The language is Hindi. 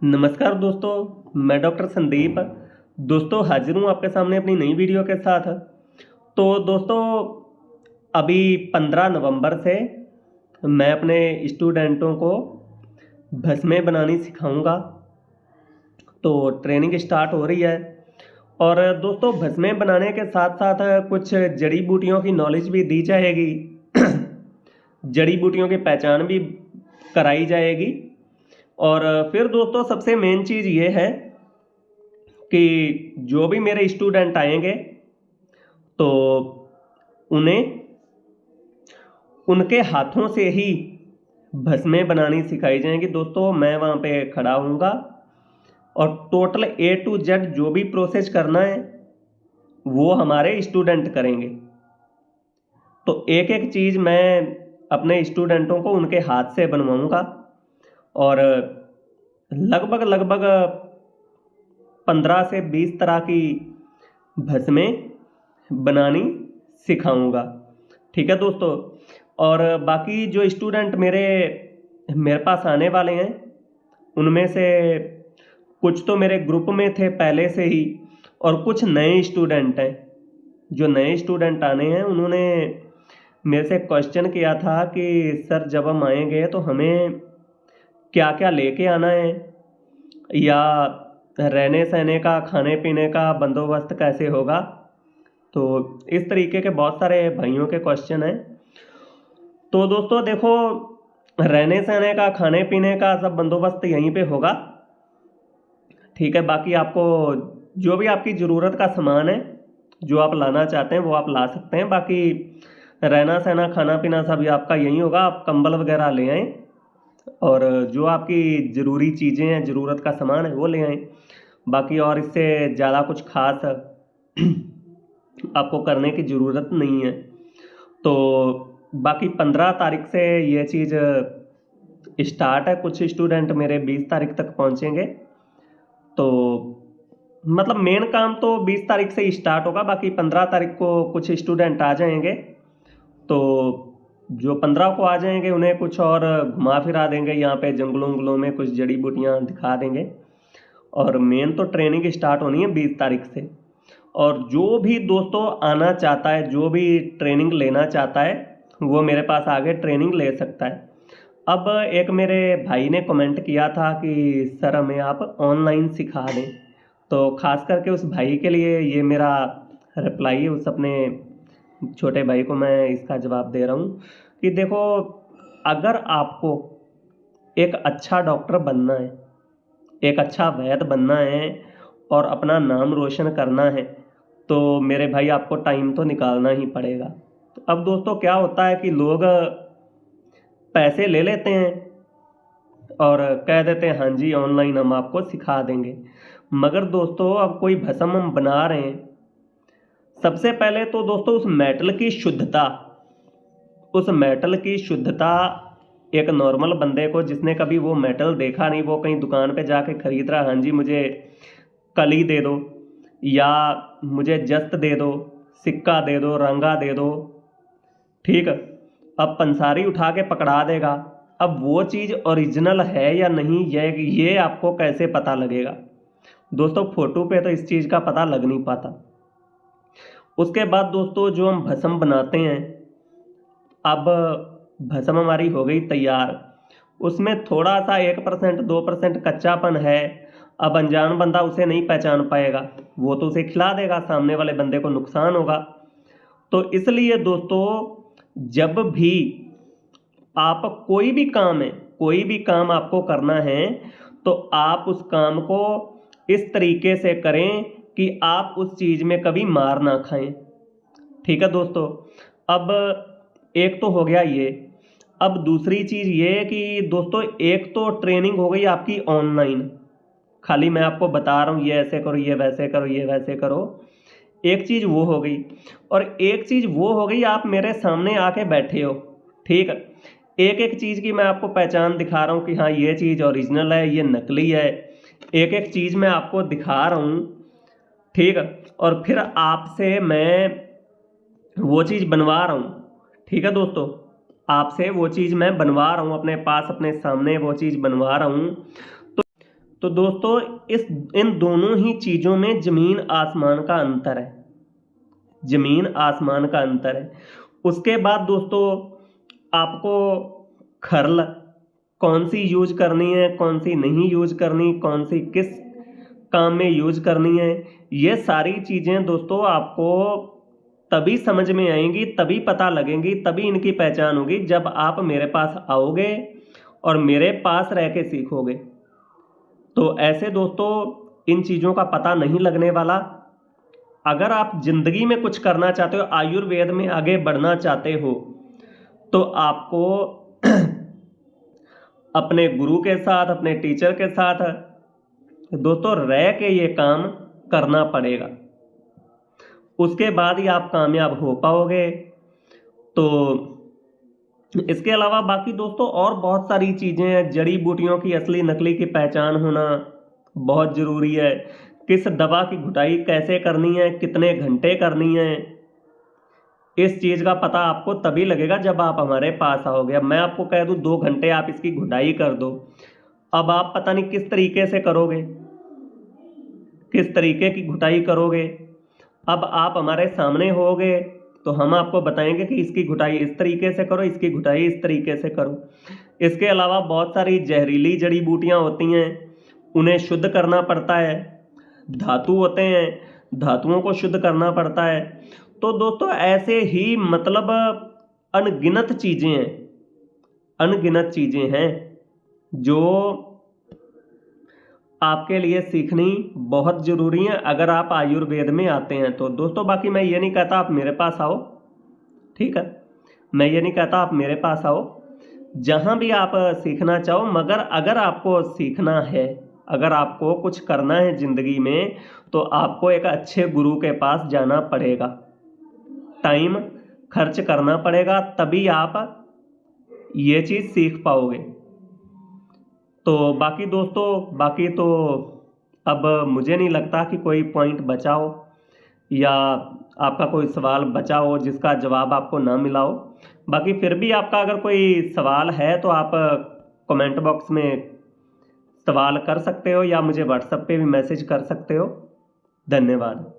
नमस्कार दोस्तों, मैं डॉक्टर संदीप। दोस्तों हाजिर हूँ आपके सामने अपनी नई वीडियो के साथ। तो दोस्तों अभी 15 नवंबर से मैं अपने स्टूडेंटों को भस्में बनानी सिखाऊंगा। तो ट्रेनिंग स्टार्ट हो रही है। और दोस्तों भस्में बनाने के साथ साथ कुछ जड़ी बूटियों की नॉलेज भी दी जाएगी। जड़ी बूटियों की पहचान भी कराई जाएगी। और फिर दोस्तों सबसे मेन चीज़ ये है कि जो भी मेरे स्टूडेंट आएंगे तो उन्हें उनके हाथों से ही भस्में बनानी सिखाई जाएंगी। दोस्तों मैं वहाँ पे खड़ा हूँगा और टोटल A to Z जो भी प्रोसेस करना है वो हमारे स्टूडेंट करेंगे। तो एक एक चीज़ मैं अपने स्टूडेंटों को उनके हाथ से बनवाऊँगा और लगभग 15 से 20 तरह की भस्में बनानी सिखाऊंगा। ठीक है दोस्तों। और बाकी जो स्टूडेंट मेरे पास आने वाले हैं उनमें से कुछ तो मेरे ग्रुप में थे पहले से ही और कुछ नए स्टूडेंट हैं। जो नए स्टूडेंट आने हैं उन्होंने मेरे से क्वेश्चन किया था कि सर जब हम आएंगे तो हमें क्या क्या लेके आना है, या रहने सहने का खाने पीने का बंदोबस्त कैसे होगा। तो इस तरीके के बहुत सारे भाइयों के क्वेश्चन हैं। तो दोस्तों देखो, रहने सहने का खाने पीने का सब बंदोबस्त यहीं पे होगा। ठीक है, बाकी आपको जो भी आपकी ज़रूरत का सामान है जो आप लाना चाहते हैं वो आप ला सकते हैं। बाकी रहना सहना खाना पीना सब आपका यहीं होगा। आप कंबल वगैरह ले आएँ और जो आपकी ज़रूरी चीज़ें हैं, ज़रूरत का सामान है वो ले आएँ। बाकी और इससे ज़्यादा कुछ खास आपको करने की ज़रूरत नहीं है। तो बाकी 15 तारीख से ये चीज़ स्टार्ट है। कुछ स्टूडेंट मेरे 20 तारीख तक पहुँचेंगे। तो मतलब मेन काम तो 20 तारीख से ही स्टार्ट होगा। बाकी 15 तारीख को कुछ स्टूडेंट आ जाएंगे। तो जो 15 को आ जाएंगे उन्हें कुछ और घुमा फिरा देंगे, यहाँ पे जंगलों उंगलों में कुछ जड़ी बूटियाँ दिखा देंगे। और मेन तो ट्रेनिंग स्टार्ट होनी है 20 तारीख से। और जो भी दोस्तों आना चाहता है, जो भी ट्रेनिंग लेना चाहता है वो मेरे पास आके ट्रेनिंग ले सकता है। अब एक मेरे भाई ने कमेंट किया था कि सर हमें आप ऑनलाइन सिखा दें। तो खास करके उस भाई के लिए ये मेरा रिप्लाई है। उस अपने छोटे भाई को मैं इसका जवाब दे रहा हूँ कि देखो, अगर आपको एक अच्छा डॉक्टर बनना है, एक अच्छा वैद्य बनना है और अपना नाम रोशन करना है तो मेरे भाई आपको टाइम तो निकालना ही पड़ेगा। तो अब दोस्तों क्या होता है कि लोग पैसे ले लेते हैं और कह देते हैं हाँ जी ऑनलाइन हम आपको सिखा देंगे। मगर दोस्तों अब कोई भस्म हम बना रहे हैं, सबसे पहले तो दोस्तों उस मेटल की शुद्धता एक नॉर्मल बंदे को जिसने कभी वो मेटल देखा नहीं, वो कहीं दुकान पे जाके खरीद रहा, हाँ जी मुझे कली दे दो या मुझे जस्त दे दो, सिक्का दे दो, रंगा दे दो, ठीक। अब पंसारी उठा के पकड़ा देगा। अब वो चीज़ ओरिजिनल है या नहीं ये आपको कैसे पता लगेगा दोस्तों? फोटो पे तो इस चीज़ का पता लग नहीं पाता। उसके बाद दोस्तों जो हम भस्म बनाते हैं, अब भस्म हमारी हो गई तैयार, उसमें थोड़ा सा 1% 2% कच्चापन है। अब अनजान बंदा उसे नहीं पहचान पाएगा, वो तो उसे खिला देगा, सामने वाले बंदे को नुकसान होगा। तो इसलिए दोस्तों जब भी आप कोई भी काम आपको करना है तो आप उस काम को इस तरीके से करें कि आप उस चीज़ में कभी मार ना खाएं। ठीक है दोस्तों। अब एक तो हो गया ये। अब दूसरी चीज़ ये कि दोस्तों एक तो ट्रेनिंग हो गई आपकी ऑनलाइन, खाली मैं आपको बता रहा हूँ ये ऐसे करो, ये वैसे करो, ये वैसे करो। एक चीज़ वो हो गई। और एक चीज़ वो हो गई आप मेरे सामने आके बैठे हो, ठीक। एक एक चीज़ की मैं आपको पहचान दिखा रहा हूँ कि हाँ ये चीज़ ओरिजिनल है, ये नकली है। एक एक चीज़ मैं आपको दिखा रहा हूँ, ठीक। और फिर आपसे मैं वो चीज़ बनवा रहा हूँ, ठीक है दोस्तों। आपसे वो चीज़ मैं बनवा रहा हूँ, अपने पास अपने सामने वो चीज़ बनवा रहा हूँ। तो दोस्तों इन दोनों ही चीज़ों में ज़मीन आसमान का अंतर है, ज़मीन आसमान का अंतर है। उसके बाद दोस्तों आपको खरल कौन सी यूज करनी है, कौन सी नहीं यूज करनी, कौन सी किस काम में यूज करनी है, ये सारी चीज़ें दोस्तों आपको तभी समझ में आएंगी, तभी पता लगेंगी, तभी इनकी पहचान होगी जब आप मेरे पास आओगे और मेरे पास रह के सीखोगे। तो ऐसे दोस्तों इन चीज़ों का पता नहीं लगने वाला। अगर आप जिंदगी में कुछ करना चाहते हो, आयुर्वेद में आगे बढ़ना चाहते हो, तो आपको अपने गुरु के साथ, अपने टीचर के साथ दोस्तों रह के ये काम करना पड़ेगा। उसके बाद ही आप कामयाब हो पाओगे। तो इसके अलावा बाकी दोस्तों और बहुत सारी चीज़ें हैं। जड़ी बूटियों की असली नकली की पहचान होना बहुत ज़रूरी है। किस दवा की घुटाई कैसे करनी है, कितने घंटे करनी है, इस चीज़ का पता आपको तभी लगेगा जब आप हमारे पास आओगे। अब मैं आपको कह दूं 2 घंटे आप इसकी घुटाई कर दो, अब आप पता नहीं किस तरीके से करोगे, किस तरीके की घुटाई करोगे। अब आप हमारे सामने होगे तो हम आपको बताएंगे कि इसकी घुटाई इस तरीके से करो, इसकी घुटाई इस तरीके से करो। इसके अलावा बहुत सारी जहरीली जड़ी बूटियां होती हैं, उन्हें शुद्ध करना पड़ता है। धातु होते हैं, धातुओं को शुद्ध करना पड़ता है। तो दोस्तों ऐसे ही मतलब अनगिनत चीज़ें हैं, अनगिनत चीज़ें हैं जो आपके लिए सीखनी बहुत ज़रूरी है अगर आप आयुर्वेद में आते हैं तो। दोस्तों बाकी मैं ये नहीं कहता आप मेरे पास आओ, ठीक है, मैं ये नहीं कहता आप मेरे पास आओ, जहाँ भी आप सीखना चाहो, मगर अगर आपको सीखना है, अगर आपको कुछ करना है ज़िंदगी में, तो आपको एक अच्छे गुरु के पास जाना पड़ेगा, टाइम खर्च करना पड़ेगा, तभी आप ये चीज़ सीख पाओगे। तो बाकी दोस्तों, बाकी तो अब मुझे नहीं लगता कि कोई पॉइंट बचा हो या आपका कोई सवाल बचा हो जिसका जवाब आपको ना मिला हो। बाकी फिर भी आपका अगर कोई सवाल है तो आप कमेंट बॉक्स में सवाल कर सकते हो या मुझे व्हाट्सएप पे भी मैसेज कर सकते हो। धन्यवाद।